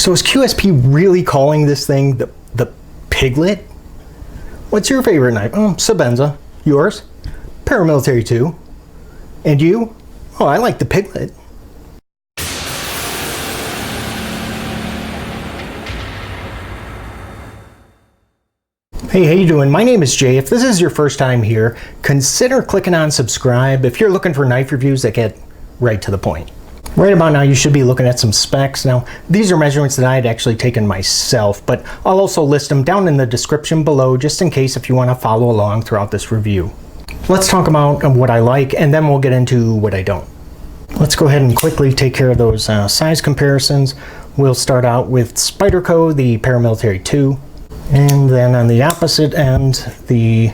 So is QSP really calling this thing the Piglet? What's your favorite knife? Oh, Sebenza. Yours? Paramilitary 2. And you? Oh, I like the Piglet. Hey, how you doing? My name is Jay. If this is your first time here, consider clicking on subscribe if you're looking for knife reviews that get right to the point. Right about now, you should be looking at some specs. Now, these are measurements that I had actually taken myself, but I'll also list them down in the description below just in case if you want to follow along throughout this review. Let's talk about what I like, and then we'll get into what I don't. Let's go ahead and quickly take care of those size comparisons. We'll start out with Spyderco, the Paramilitary 2, and then on the opposite end, the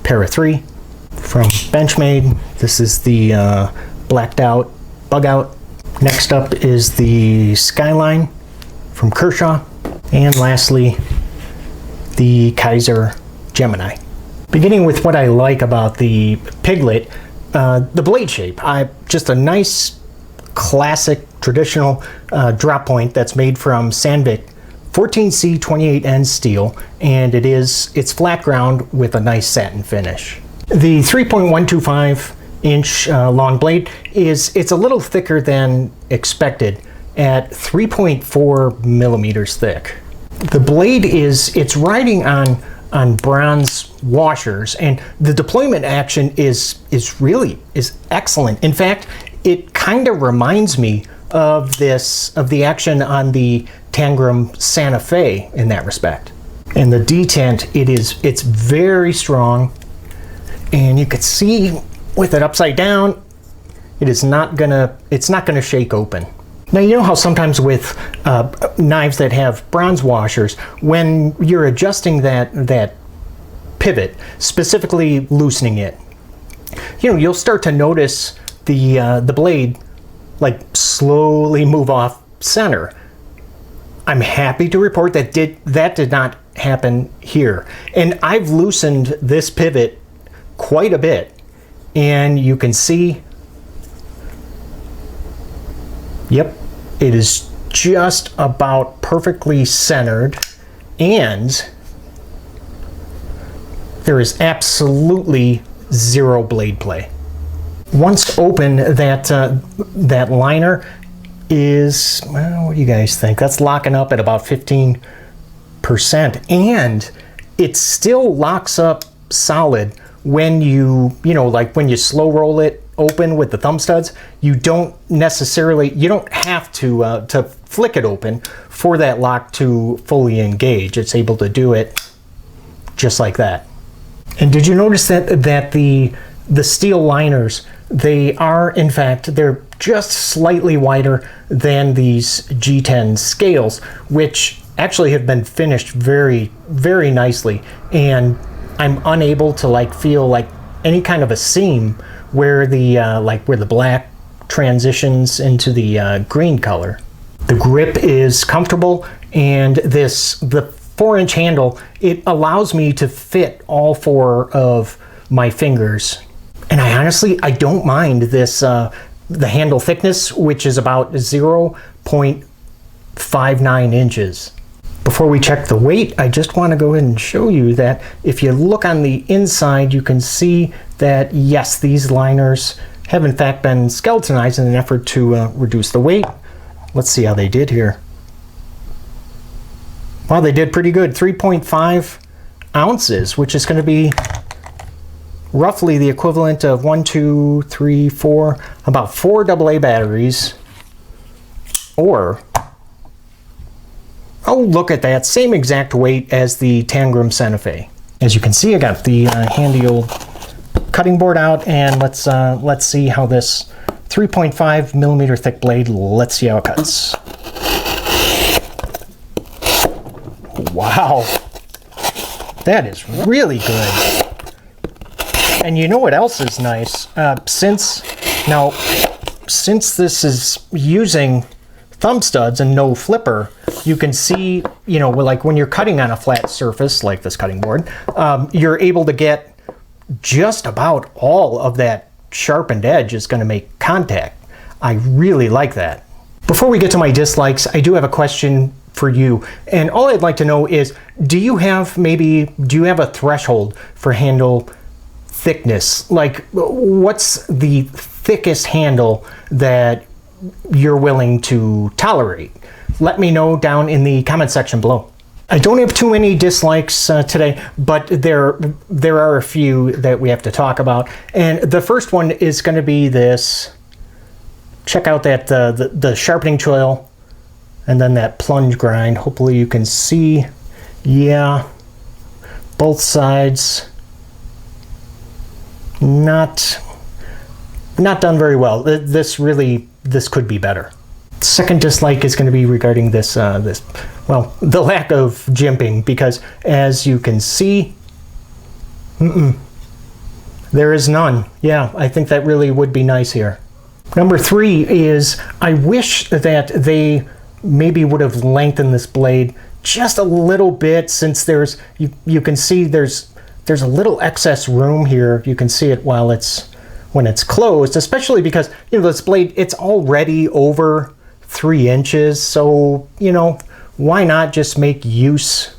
Para 3 from Benchmade. This is the blacked out bug out. Next up is the Skyline from Kershaw, and lastly the Kaiser Gemini. Beginning with what I like about the Piglet, the blade shape. Just a nice classic traditional drop point that's made from Sandvik 14C 28N steel, and it's flat ground with a nice satin finish. The 3.125 inch long blade it's a little thicker than expected at 3.4 millimeters thick. The blade it's riding on bronze washers, and the deployment action is excellent. In fact, it kind of reminds me of the action on the Tangram Santa Fe in that respect. And the detent, it's very strong, and you could see with it upside down, it's not gonna shake open. Now, you know how sometimes with knives that have bronze washers, when you're adjusting that pivot, specifically loosening it, you'll start to notice the blade like slowly move off center. I'm happy to report that did not happen here, and I've loosened this pivot quite a bit. And you can see, yep, it is just about perfectly centered, and there is absolutely zero blade play. Once open, that liner is, well, what do you guys think? That's locking up at about 15%, and it still locks up solid. When like when you slow roll it open with the thumb studs, you don't have to flick it open for that lock to fully engage. It's able to do it just like that. And did you notice that the steel liners, they're just slightly wider than these G10 scales, which actually have been finished very, very nicely, and I'm unable to feel any kind of a seam where the black transitions into the green color. The grip is comfortable, and the 4-inch handle, it allows me to fit all 4 of my fingers. And I don't mind this the handle thickness, which is about 0.59 inches. Before we check the weight, I just want to go ahead and show you that if you look on the inside, you can see that, yes, these liners have in fact been skeletonized in an effort to reduce the weight. Let's see how they did here. Wow, they did pretty good. 3.5 ounces, which is going to be roughly the equivalent of 4 AA batteries, or, oh, look at that, same exact weight as the Tangram Santa Fe. As you can see, I got the handy old cutting board out, and let's see how this 3.5 millimeter thick blade, let's see how it cuts. Wow, that is really good. And you know what else is nice? Since this is using thumb studs and no flipper, you can see, like when you're cutting on a flat surface like this cutting board, you're able to get just about all of that sharpened edge is going to make contact. I really like that. Before we get to my dislikes, I do have a question for you. And all I'd like to know is, do you have a threshold for handle thickness? Like, what's the thickest handle that you're willing to tolerate? Let me know down in the comment section below. I don't have too many dislikes today, but there are a few that we have to talk about. And the first one is going to be this. Check out that the sharpening choil and then that plunge grind. Hopefully you can see. Yeah, both sides not done very well. This could be better. Second dislike is going to be regarding this the lack of jimping, because as you can see, there is none. Yeah, I think that really would be nice here. Number 3 is, I wish that they maybe would have lengthened this blade just a little bit, since you can see there's a little excess room here. You can see it when it's closed, especially because, you know, this blade, it's already over 3 inches. So, you know, why not just make use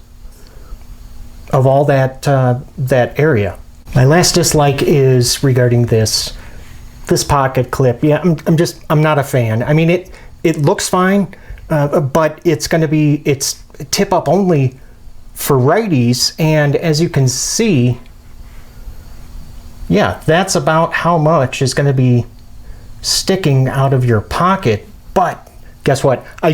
of all that area? My last dislike is regarding this pocket clip. Yeah, I'm not a fan. I mean, it looks fine, but it's tip up only for righties, and as you can see, yeah, that's about how much is going to be sticking out of your pocket. But guess what? I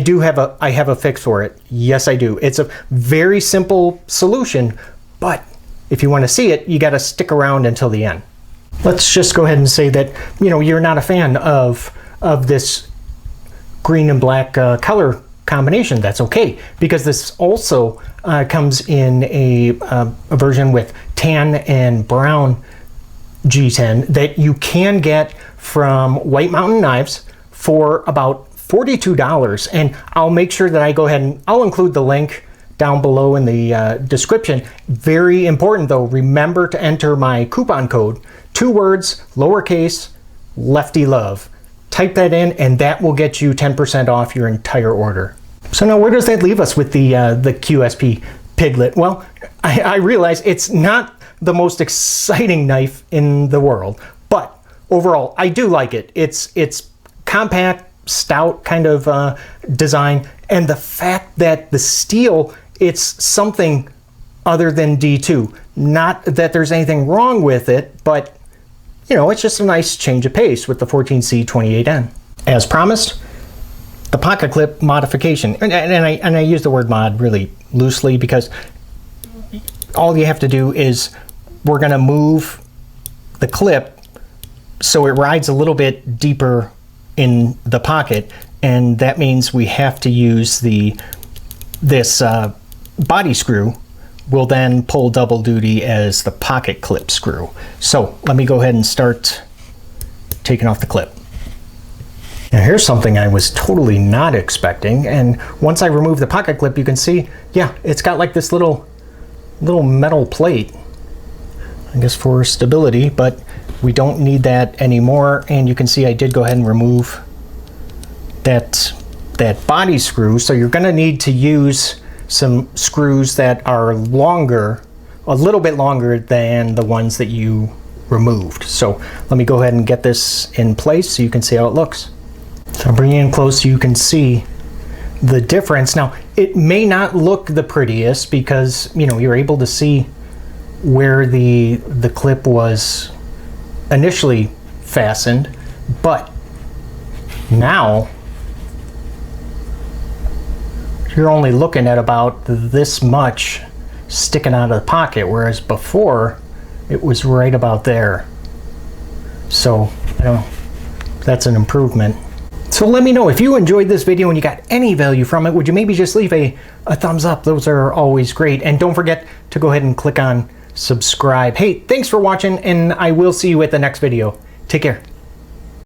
have a fix for it. Yes, I do. It's a very simple solution, but if you want to see it, you got to stick around until the end. Let's just go ahead and say that, you know, you're not a fan of this green and black color combination. That's okay, because this also comes in a version with tan and brown G10 that you can get from White Mountain Knives for about $42. And I'll make sure that I go ahead and I'll include the link down below in the description. Very important though, remember to enter my coupon code, 2 words, lowercase, lefty love. Type that in and that will get you 10% off your entire order. So now where does that leave us with the QSP Piglet? Well, I realize it's not the most exciting knife in the world, but overall I do like it. It's compact, stout kind of design, and the fact that the steel, it's something other than D2. Not that there's anything wrong with it, but you know, it's just a nice change of pace with the 14C28N. As promised, the pocket clip modification, and I use the word mod really loosely, because all you have to do is we're going to move the clip so it rides a little bit deeper in the pocket, and that means we have to use this body screw will then pull double duty as the pocket clip screw. So let me go ahead and start taking off the clip. Now here's something I was totally not expecting, and once I remove the pocket clip, you can see, yeah, it's got like this little metal plate, I guess for stability, but we don't need that anymore. And you can see I did go ahead and remove that body screw. So you're going to need to use some screws that are longer, a little bit longer than the ones that you removed. So let me go ahead and get this in place so you can see how it looks. So bring it in close so you can see the difference. Now it may not look the prettiest because, you know, you're able to see where the clip was initially fastened, but now you're only looking at about this much sticking out of the pocket, whereas before it was right about there. So, you know, that's an improvement. So let me know if you enjoyed this video and you got any value from it. Would you maybe just leave a thumbs up? Those are always great. And don't forget to go ahead and click on subscribe. Hey, thanks for watching, and I will see you at the next video. Take care.